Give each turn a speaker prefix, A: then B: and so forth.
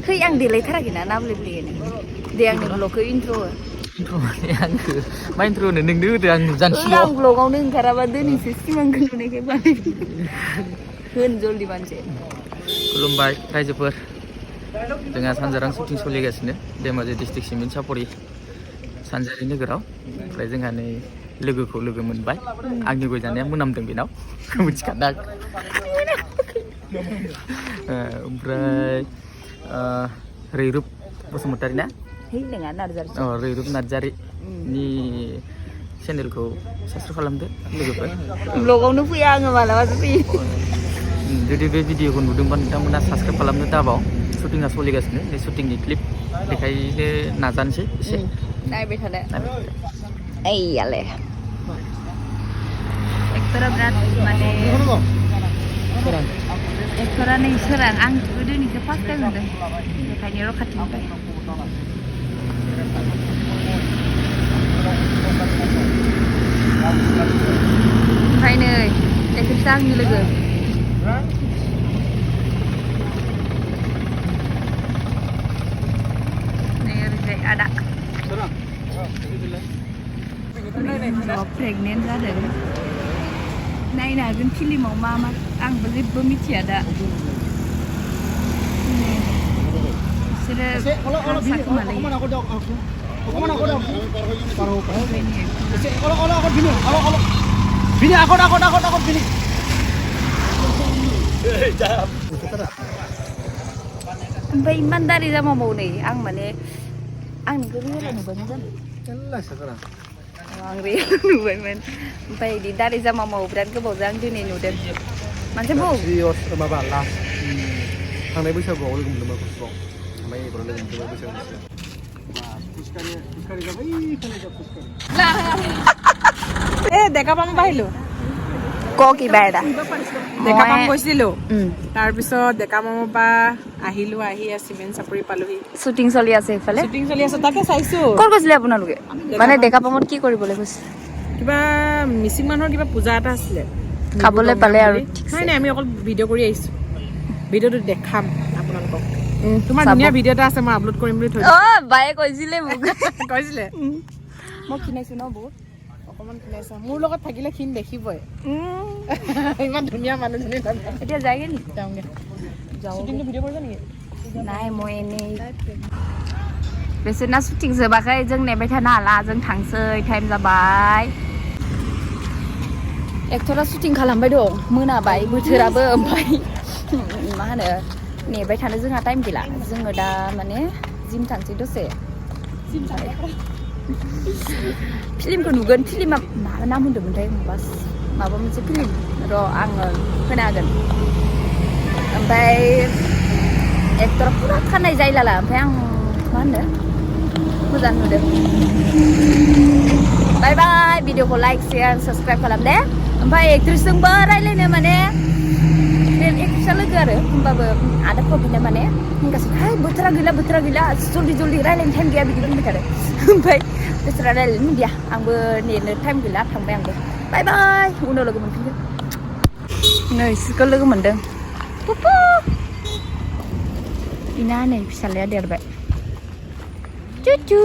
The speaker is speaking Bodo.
A: Khơi ăn delay thara gina nam lebli ni. Dia ang blog intro.
B: Intro yang ke main intro neng dulu yang jan silo.
A: Ang blog ang neng karabade ni sistem ang kelu ni ke bani. Khun jol di bance.
B: खुलुमबाय रायजोफोर जोंहा सानजारां शुटिं सोलिगासिनो धेमाजि डिस्ट्रिक्ट सिमेन्ट सापरि सानजारि नोगोराव ओमफ्राय जोंहा नै लोगोखौ लोगो मोनबाय आंनि गय जानाया मोनामदों बेनाव मिथिखादों ओमफ्राय रैरुब बसुमतारी ना रैरुब नार्जारिनि चेनेलखौ साबस्क्राइब खालामदो लोगोफोर
A: ब्लगावनो फैया आङो मालाबासो फैयो
B: जुदि बे भिडिअखौ नुदोंबा नोंथांमोना साबस्क्राइब खालामनो दाबाव शुटिंआ सोलिगासिनो बे शुटिंनि क्लिप देखायनो नाजानोसै एसे
A: नायबाय थादो ओइयाले एक्टरा बिराद माने एक्टरा नै सोरां आं गोदोनिखौ फार्स्ट टाइम नुदों बेखायनो र' खाथिनिफ्राय ओमफ्राय नै बेखौसो आंनि लोगो ada pregnant जादों नायनो हागोन फिल्माव मा मा आंबो जेबो मिथिया दा ओमफ्राय इमान दारि जामावबाव नै आं माने आं नोंखौ रियेलाव नुबायमोन जानो आं रियेलाव नुबायमोन ओमफ्राय बिदि दारि जामा मावो बिराद गोबावजों आं दिनै नुदों मानसि बुं
C: माबा लास्ट थांनाय बैसागुआव लोगो मोनदोंमोन खस्टआव ओमफ्य एबार लोगो मोनदोंमोन बैसागु
D: দেখা পাম পাইলো
A: ক কিবা এটা
D: দেখা পাম গৈছিলো তাৰপিছত দেখা মামৰ পৰা আহিলো আহি চিমেণ্ট চাপৰি পালোহি
A: শ্বুটিং চলি আছে এইফালে
D: শ্বুটিং চলি আছে তাকে চাইছো
A: ক'ত গৈছিলে আপোনালোকে মানে দেখা পামত কি কৰিবলৈ গৈছে
D: কিবা মিচিং মানুহৰ কিবা পূজা এটা আছিলে
A: খাবলৈ পালে আৰু
D: নাই নাই আমি অকল ভিডিঅ' কৰি আহিছো ভিডিঅ'টো দেখাম আপোনালোকক তোমাৰ ধুনীয়া ভিডিঅ' এটা আছে মই আপলোড কৰিম বুলি থৈছো
A: বায়ে কৈছিলে মোক
D: কৈছিলে
A: মই কিনাইছো ন বহুত
D: অকমান কিনাইছা মোৰ লগত থাকিলে খিন দেখিবই ইমান ধুনীয়া মানুহজনী
A: এতিয়া যায়গে নি
D: যাওঁগে শ্বুটিংটো ভিডিঅ' কৰিবা নেকি
A: নাই মই এনেই बिसोरना शुटिं जोबाखै जों नेबाय थानो हाला जों थांसै टाइम जाबाय एक्टरा शुटिं खालामबाय दं मोनाबाय बोथोराबो ओमफ्राय मा होनो नेबाय थानो जोंहा टाइम गैला जोङो दा माने जिम थांसै दसे फिल्मखौ नुगोन फिल्मा मा नाम होनदोंमोनथाय माबा मोनसे फिल्म र' आङो होनो हागोन ओमफ्राय एक्टरा पुरा खानाय जायलाला ओमफ्राय आं मा होनो मोजां नुदों बाय बाय भिडिअखौ लाइक शेयार साबस्क्राइब खालाम दे ओमफ्राय एक्ट्रेसजोंबो रायलायनो माने एक्ट्रेसा लोगो आरो होमबाबो आदा प्रबिना माने होनगासिनो हाय बोथोरा गैला जल्दि रायलायनो टाइम गैया बिदि बुंबाय थादों ओमफ्राय बिसोरा रायलायनो गैया आंबो नेनो टाइम गैला थांबाय आंबो बाय बाय उनाव लोगो मोनफिनगोन नै बिसोरखौ लोगो मोनदों पुपु इना नै फिसालाया देरबाय Cucu.